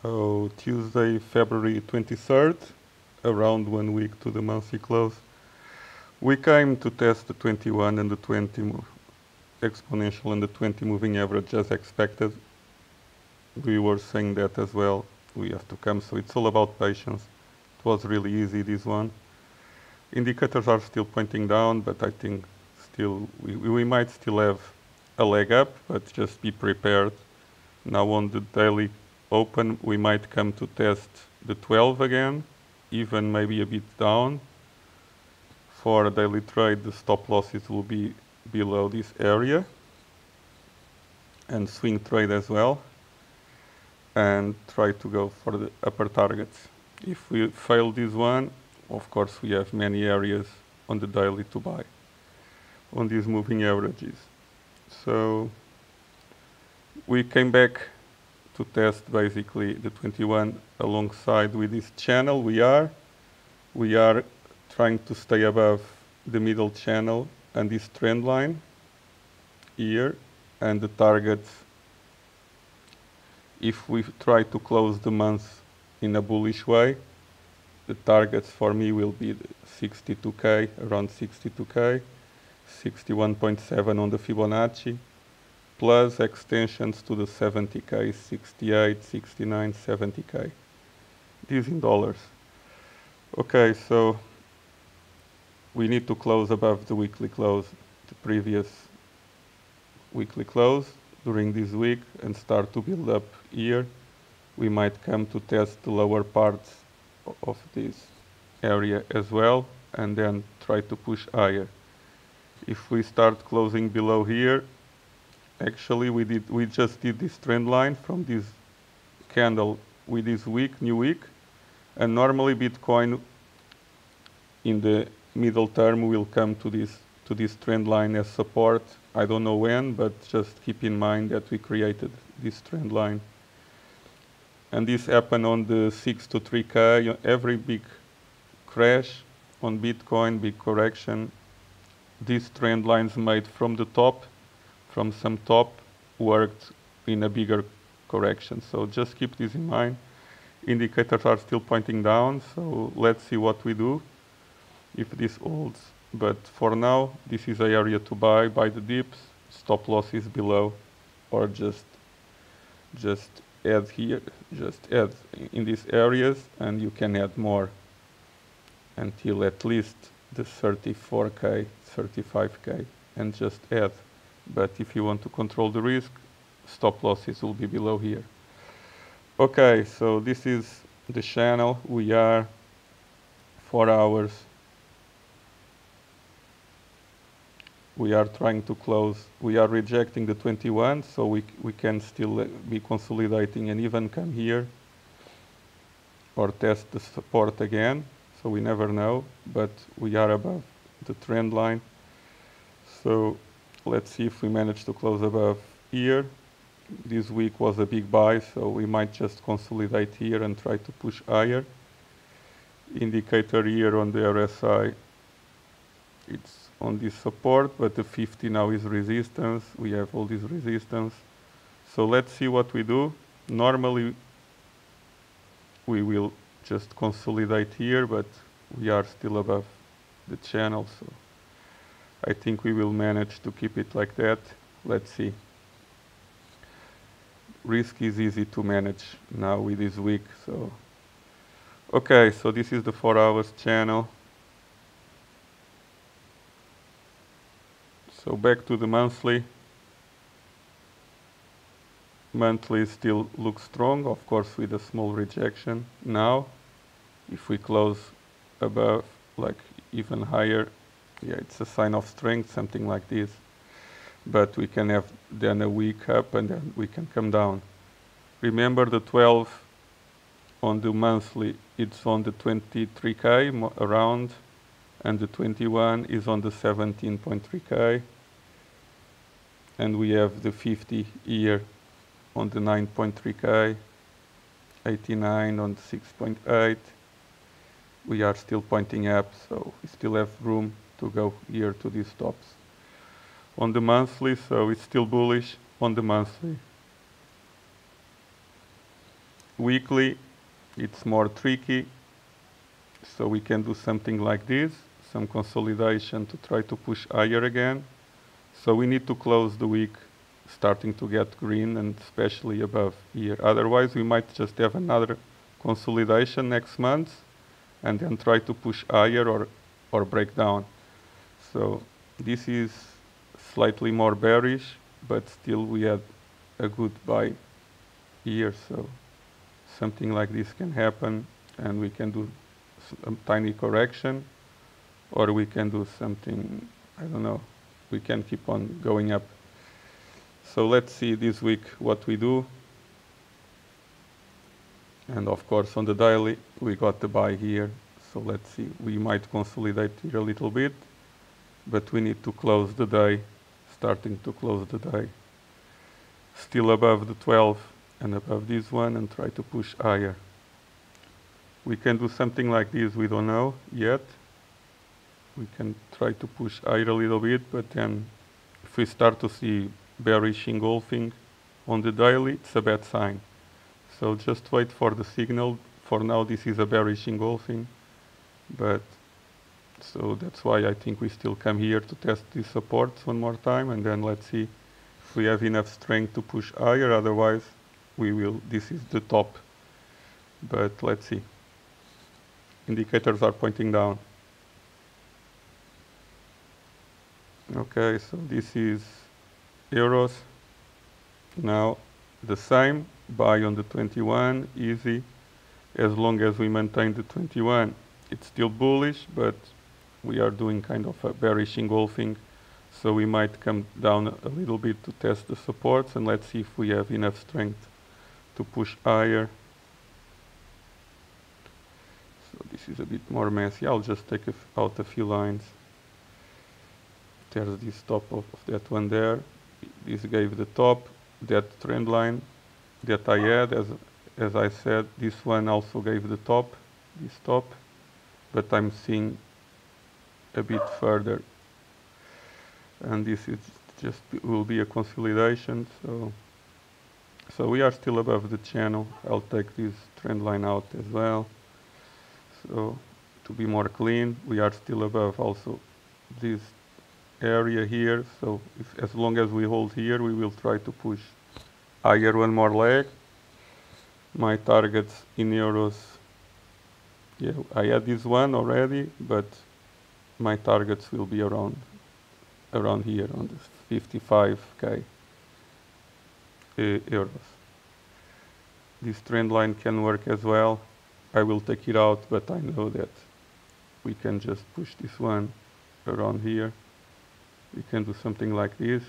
So Tuesday, February 23rd, around 1 week to the monthly close, we came to test the 21 and the 20 exponential and the 20 moving average as expected. We were saying that as well. We have to come, so it's all about patience. It was really easy, this one. Indicators are still pointing down, but I think still we might still have a leg up, but just be prepared. Now on the daily open, we might come to test the 12 again, even maybe a bit down. For a daily trade, the stop losses will be below this area, and swing trade as well, and try to go for the upper targets. If we fail this one, of course we have many areas on the daily to buy on these moving averages. So we came back to test basically the 21 alongside with this channel. We are trying to stay above the middle channel and this trend line here, and the targets, if we try to close the month in a bullish way, the targets for me will be 62k, around 62k, 61.7 on the Fibonacci, plus extensions to the 70k, 68, 69, 70k. These in dollars. Okay, so we need to close above the weekly close, the previous weekly close during this week, and start to build up here. We might come to test the lower parts of this area as well, and then try to push higher. If we start closing below here, actually we just did this trend line from this candle with this new week, and normally Bitcoin in the middle term will come to this trend line as support. I don't know when, but just keep in mind that we created this trend line. And this happened on the 6 to 3K. Every big crash on Bitcoin, big correction, these trend lines made from the top, from some top, worked in a bigger correction. So just keep this in mind. Indicators are still pointing down, so let's see what we do if this holds. But for now, this is an area to buy the dips, stop losses below, or just add here, just add in these areas, and you can add more until at least the 34k, 35k, and just add. But if you want to control the risk, stop losses will be below here. Okay, so this is the channel. We are 4 hours. We are trying to close. We are rejecting the 21, so we can still be consolidating and even come here or test the support again. So we never know, but we are above the trend line. So let's see if we manage to close above here. This week was a big buy, so we might just consolidate here and try to push higher. Indicator here on the RSI, it's on this support, but the 50 now is resistance. We have all this resistance. So let's see what we do. Normally we will just consolidate here, but we are still above the channel, so I think we will manage to keep it like that. Let's see. Risk is easy to manage now with this week. So okay, so this is the 4 hours channel. So back to the monthly. Monthly still looks strong, of course, with a small rejection. Now, if we close above, like even higher, yeah, it's a sign of strength, something like this. But we can have then a week up and then we can come down. Remember the 12 on the monthly, it's on the 23k around, and the 21 is on the 17.3k. And we have the 50 here on the 9.3k, 89 on 6.8. We are still pointing up, so we still have room to go here to these tops. On the monthly, so it's still bullish on the monthly. weekly, it's more tricky. So we can do something like this, some consolidation to try to push higher again. So we need to close the week starting to get green and especially above here. Otherwise, we might just have another consolidation next month and then try to push higher or break down. So this is slightly more bearish, but still we had a good buy here. So something like this can happen and we can do a tiny correction, or we can do something, I don't know, we can keep on going up. So let's see this week what we do. And of course on the daily we got the buy here. So let's see, we might consolidate here a little bit, but we need to close the day, starting to close the day. Still above the 12 and above this one and try to push higher. We can do something like this, we don't know yet. We can try to push higher a little bit, but then if we start to see bearish engulfing on the daily, it's a bad sign. So just wait for the signal. For now this is a bearish engulfing, but so that's why I think we still come here to test these supports one more time, and then let's see if we have enough strength to push higher. Otherwise we will, this is the top, but let's see. Indicators are pointing down. Okay, so this is euros. Now the same, buy on the 21, easy. As long as we maintain the 21, it's still bullish, but we are doing kind of a bearish engulfing. So we might come down a little bit to test the supports, and let's see if we have enough strength to push higher. So this is a bit more messy. I'll just take out a few lines. There's this top of that one there. This gave the top, that trend line that I had, as I said, this one also gave the top, this top, but I'm seeing a bit further. And this is just will be a consolidation. So we are still above the channel. I'll take this trend line out as well. So to be more clean, we are still above also this area here. So as long as we hold here, we will try to push higher one more leg. My targets in euros, yeah, I had this one already, but my targets will be around here on the 55k euros. This trend line can work as well. I will take it out, but I know that we can just push this one around here. We can do something like this,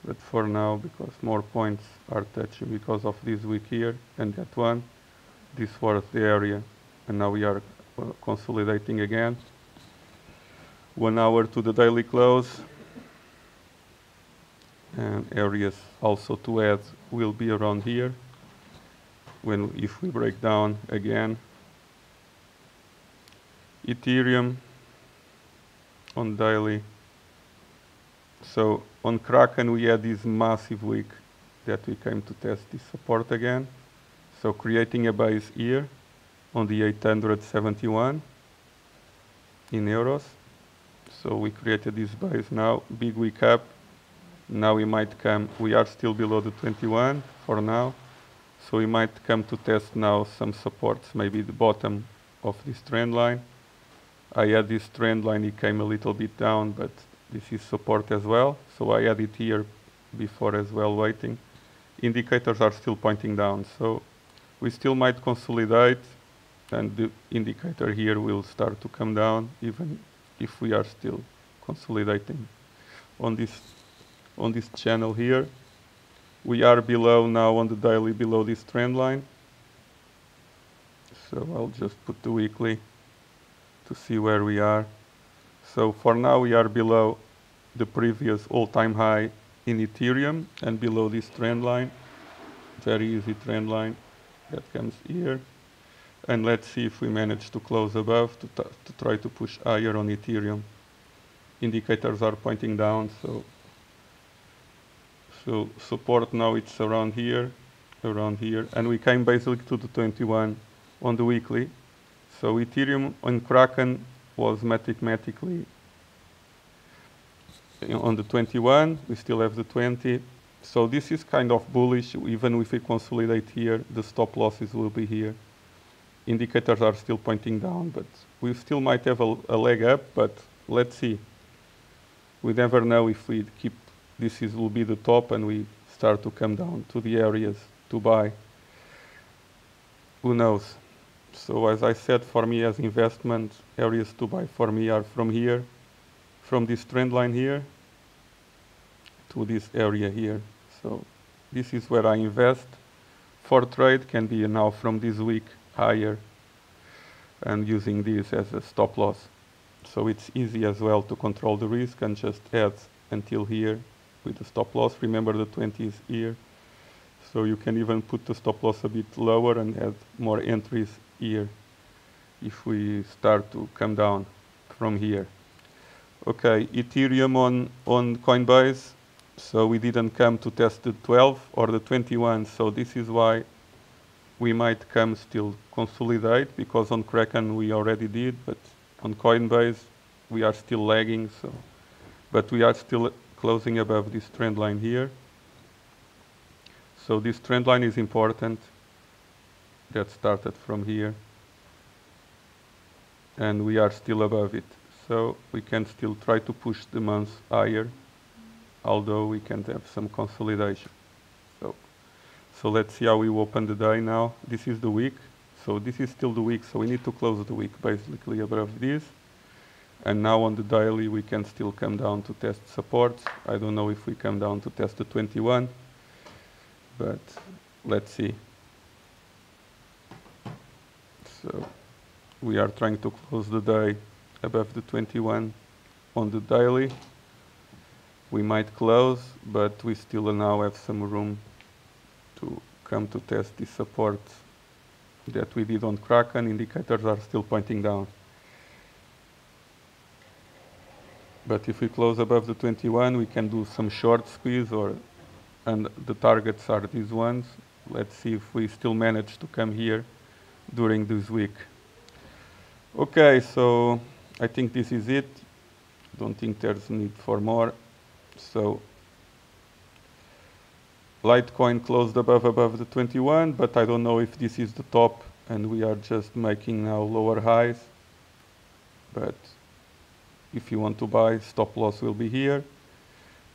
but for now, because more points are touching because of this week here and that one, this was the area, and now we are consolidating again. 1 hour to the daily close, and areas also to add will be around here. If we break down again, Ethereum on daily. So on Kraken we had this massive week that we came to test this support again. So creating a base here on the 871 in euros. So we created this base now, big week up. Now we might come, we are still below the 21 for now. So we might come to test now some supports, maybe the bottom of this trend line. I had this trend line, it came a little bit down, but this is support as well. So I had it here before as well, waiting. Indicators are still pointing down, so we still might consolidate, and the indicator here will start to come down, even if we are still consolidating on this channel here. We are below now on the daily, below this trend line. So I'll just put the weekly to see where we are. So for now we are below the previous all-time high in Ethereum and below this trend line, very easy trend line that comes here. And let's see if we manage to close above to try to push higher on Ethereum. Indicators are pointing down, so support now it's around here, around here, and we came basically to the 21 on the weekly. So Ethereum on Kraken was mathematically on the 21, we still have the 20. So this is kind of bullish. Even if we consolidate here, the stop losses will be here. Indicators are still pointing down, but we still might have a leg up, but let's see. We never know if we keep, will be the top and we start to come down to the areas to buy. Who knows? So as I said, for me as investment, areas to buy for me are from here, from this trend line here to this area here. So this is where I invest. For trade can be now from this week higher and using this as a stop loss. So it's easy as well to control the risk and just add until here with the stop loss. Remember the 20 is here. So you can even put the stop loss a bit lower and add more entries here if we start to come down from here. Okay, Ethereum on Coinbase. So we didn't come to test the 12 or the 21. So this is why we might come still consolidate, because on Kraken we already did, but on Coinbase we are still lagging. So, but we are still closing above this trend line here. So this trend line is important. That started from here, and we are still above it. So we can still try to push the month higher, although we can have some consolidation. So let's see how we open the day now. This is the week. So this is still the week, so we need to close the week basically above this. And now on the daily we can still come down to test support. I don't know if we come down to test the 21, but let's see. So we are trying to close the day above the 21 on the daily. We might close, but we still now have some room to come to test this support that we did on Kraken. Indicators are still pointing down. But if we close above the 21, we can do some short squeeze, and the targets are these ones. Let's see if we still manage to come here during this week. Okay, so I think this is it. Don't think there's need for more. So Litecoin closed above the 21, but I don't know if this is the top and we are just making now lower highs. But if you want to buy, stop loss will be here.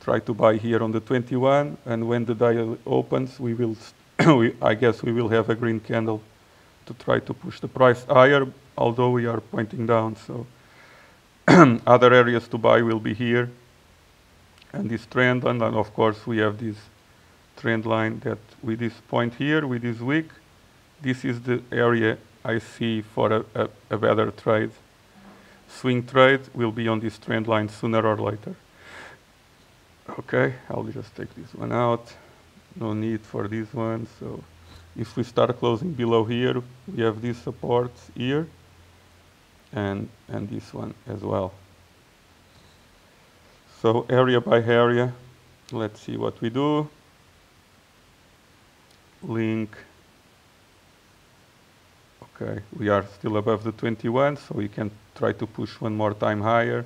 Try to buy here on the 21, and when the day opens, we will, I guess we will have a green candle to try to push the price higher, although we are pointing down. So other areas to buy will be here, and this trend, and then of course we have this trend line that with this point here, with this wick, this is the area I see for a better trade. Swing trade will be on this trend line sooner or later. Okay, I'll just take this one out. No need for this one. So if we start closing below here, we have these supports here and this one as well. So area by area, let's see what we do. Link. Okay, we are still above the 21, so we can try to push one more time higher.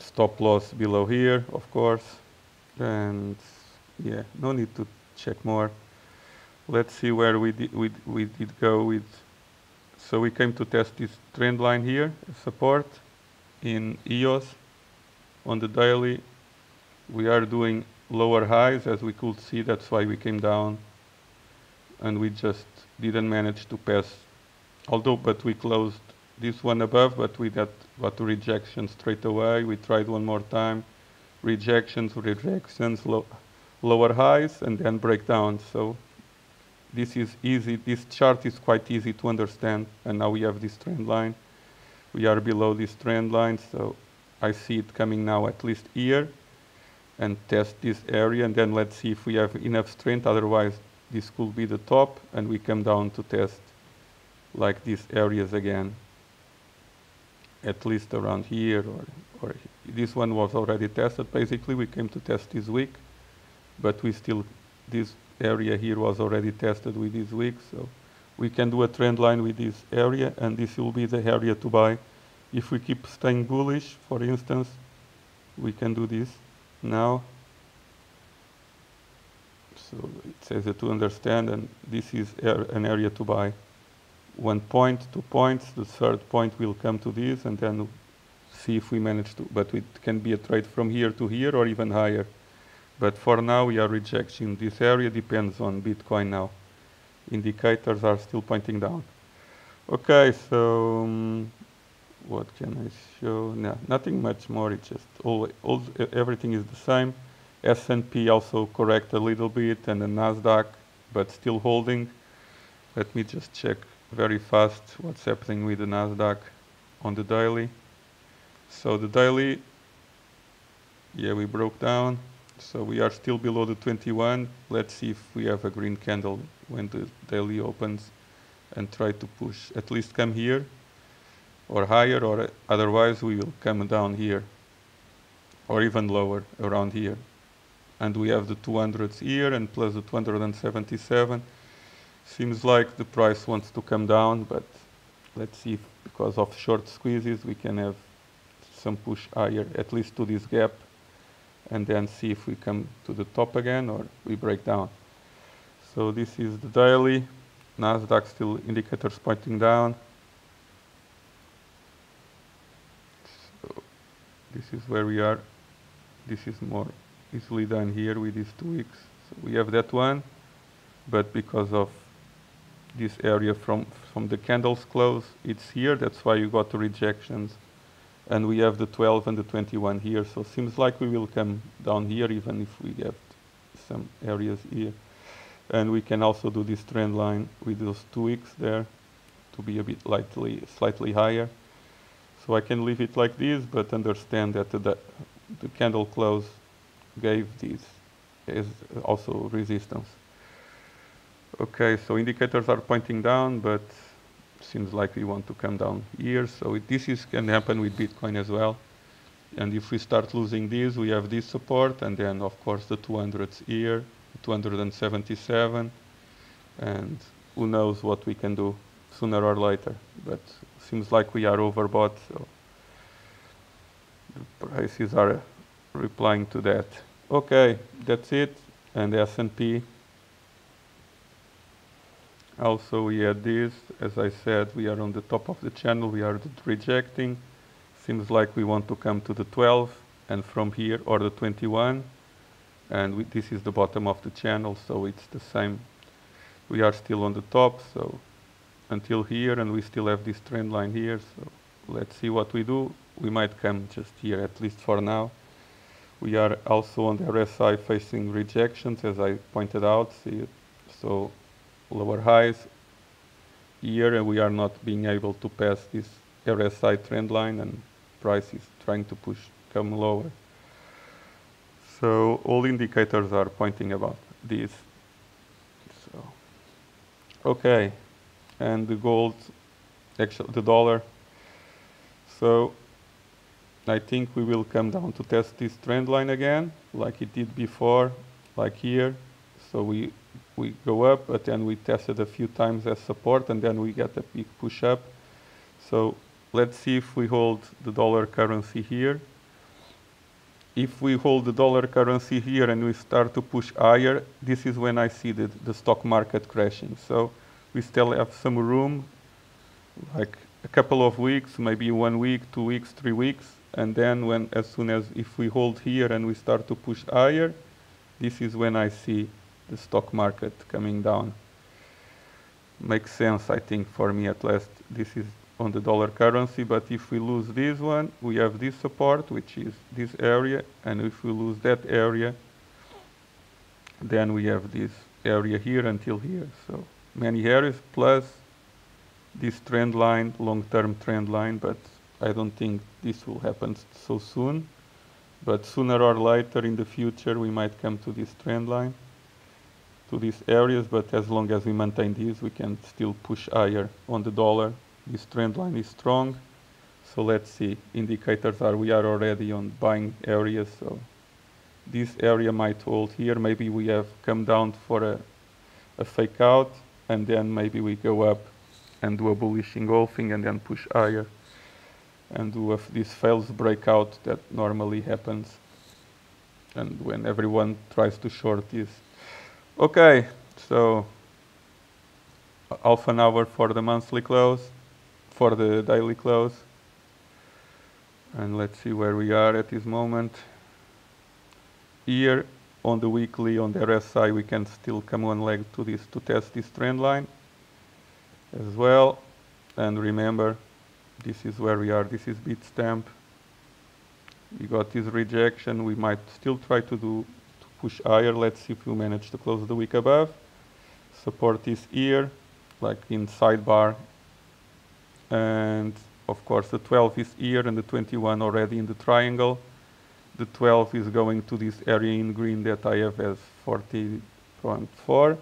Stop loss below here, of course. And yeah, no need to check more. Let's see where we did go with. So we came to test this trend line here, support in EOS on the daily. We are doing lower highs, as we could see. That's why we came down, and we just didn't manage to pass. But we closed this one above, but we got rejection straight away. We tried one more time, rejections, lower highs, and then breakdown. So this is easy. This chart is quite easy to understand. And now we have this trend line. We are below this trend line, so I see it coming now at least here, and test this area, and then let's see if we have enough strength. Otherwise, this could be the top, and we come down to test like these areas again, at least around here, or this one was already tested. Basically, we came to test this week, but we still, area here was already tested with this week, so we can do a trend line with this area, and this will be the area to buy. If we keep staying bullish, for instance, we can do this now. So it says to understand, and this is an area to buy. 1 point, 2 points, the third point will come to this, and then see if we manage to, but it can be a trade from here to here or even higher. But for now we are rejecting this area, depends on Bitcoin now. Indicators are still pointing down. Okay, so what can I show? No, nothing much more, it's just everything is the same. S&P also correct a little bit, and the Nasdaq, but still holding. Let me just check very fast what's happening with the Nasdaq on the daily. So the daily, yeah, we broke down. So we are still below the 21. Let's see if we have a green candle when the daily opens, and try to push, at least come here or higher, or otherwise we will come down here or even lower around here. And we have the 200s here and plus the 277. Seems like the price wants to come down, but let's see if, because of short squeezes, we can have some push higher, at least to this gap, and then see if we come to the top again or we break down. So this is the daily. Nasdaq still indicators pointing down. So this is where we are. This is more easily done here with these 2 weeks. So we have that one, but because of this area from the candles close, it's here. That's why you got the rejections. And we have the 12 and the 21 here. So seems like we will come down here, even if we get some areas here. And we can also do this trend line with those 2 weeks there to be a bit slightly higher. So I can leave it like this, but understand that the candle close gave this as also resistance. Okay, so indicators are pointing down, but seems like we want to come down here. So this can happen with Bitcoin as well. And if we start losing these, we have this support, and then of course the 200s here, 277, and who knows what we can do sooner or later. But seems like we are overbought, so the prices are replying to that. Okay, that's it. And the S&P. Also we had this, as I said, we are on the top of the channel, we are rejecting. Seems like we want to come to the 12 and from here, or the 21. And this is the bottom of the channel, so it's the same. We are still on the top, so until here, and we still have this trend line here. So let's see what we do. We might come just here, at least for now. We are also on the RSI facing rejections, as I pointed out. See it? So lower highs here, and we are not being able to pass this RSI trend line, and price is trying to come lower. So all indicators are pointing about this. So okay, and the gold, actually the dollar. So I think we will come down to test this trend line again, like it did before, like here. So we go up, but then we tested a few times as support, and then we get a big push up. So let's see if we hold the dollar currency here. If we hold the dollar currency here and we start to push higher, this is when I see the stock market crashing. So we still have some room, like a couple of weeks, maybe 1 week, 2 weeks, 3 weeks. And then as soon as if we hold here and we start to push higher, this is when I see the stock market coming down. Makes sense, I think, for me at least. This is on the dollar currency, but if we lose this one, we have this support, which is this area, and if we lose that area, then we have this area here until here. So many areas plus this trend line, long-term trend line, but I don't think this will happen so soon. But sooner or later in the future, we might come to this trend line, to these areas, but as long as we maintain these, we can still push higher on the dollar. This trend line is strong, so let's see. Indicators are we are already on buying areas, so This area might hold here. Maybe we have come down for a fake out, and then maybe we go up and do a bullish engulfing and then push higher and do this fails breakout that normally happens and when everyone tries to short this. Okay, so half an hour for the monthly close, for the daily close. And let's see where we are at this moment. Here on the weekly, on the RSI, we can still come one leg to this to test this trend line as well. And remember, this is where we are. This is bit stamp. We got this rejection. We might still try to push higher. Let's see if we manage to close the wick above. Support is here, like in sidebar. And of course the 12 is here and the 21 already in the triangle. The 12 is going to this area in green that I have as 40.4.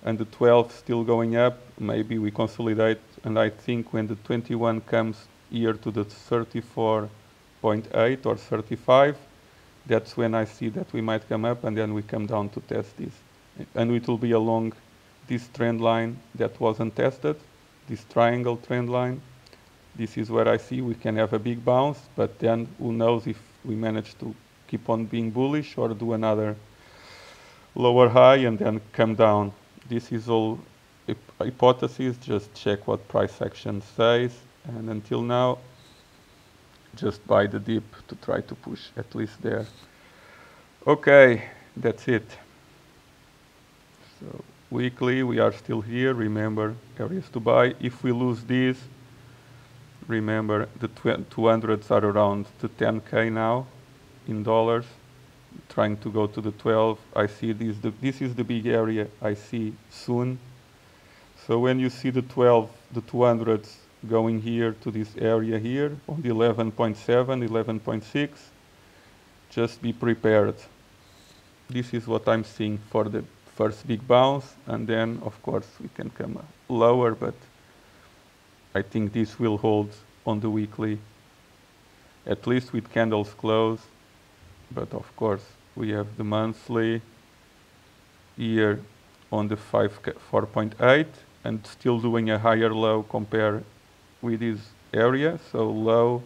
And the 12 still going up. Maybe we consolidate. And I think when the 21 comes here to the 34.8 or 35, that's when I see that we might come up and then we come down to test this. And it will be along this trend line that wasn't tested, this triangle trend line. This is where I see we can have a big bounce, but then who knows if we manage to keep on being bullish or do another lower high and then come down. This is all hypothesis, just check what price action says, and until now just buy the dip to try to push at least there. Okay, that's it. So weekly we are still here. Remember, areas to buy. If we lose these, remember the 200s are around the 10k now in dollars, trying to go to the 12. I see this is the big area I see soon. So when you see the 12, the 200s going here to this area here on the 11.7, 11.6, just be prepared. This is what I'm seeing for the first big bounce, and then of course we can come lower, but I think this will hold on the weekly, at least with candles closed. But of course we have the monthly here on the 4.8 and still doing a higher low compared with this area. So low,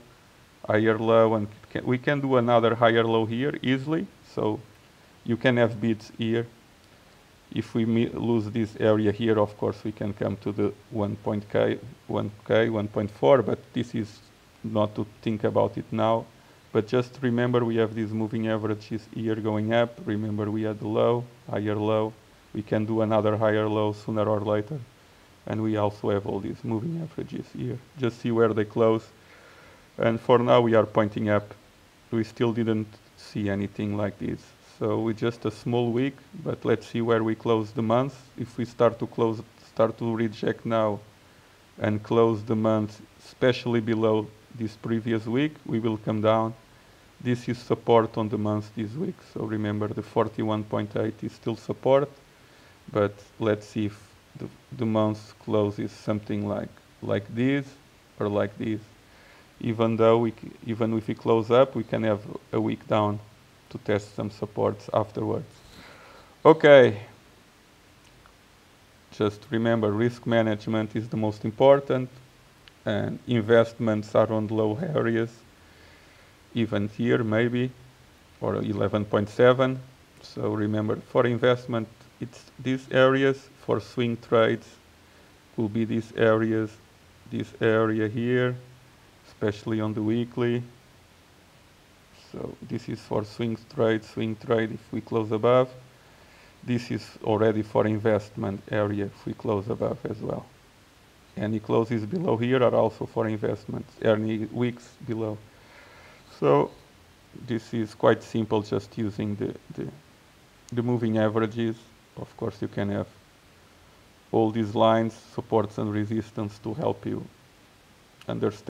higher low, and we can do another higher low here easily. So you can have bids here. If we lose this area here, of course we can come to the 1.4, but this is not to think about it now. But just remember we have these moving averages here going up. Remember we had the low, higher low. We can do another higher low sooner or later. And we also have all these moving averages here. Just see where they close. And for now we are pointing up. We still didn't see anything like this. So we just a small week, but let's see where we close the month. If we start to reject now and close the month, especially below this previous week, we will come down. This is support on the month this week. So remember the 41.8 is still support, but let's see if the month closes something like this or like this. Even if we close up, we can have a week down to test some supports afterwards. Okay. Just remember, risk management is the most important, and investments are on low areas, even here maybe, or 11.7. So remember, for investment, it's these areas. For swing trades, will be these areas, this area here, especially on the weekly. So this is for swing trade if we close above. This is already for investment area if we close above as well. Any closes below here are also for investment, any wicks below. So this is quite simple, just using the moving averages. Of course you can have all these lines, supports and resistance to help you understand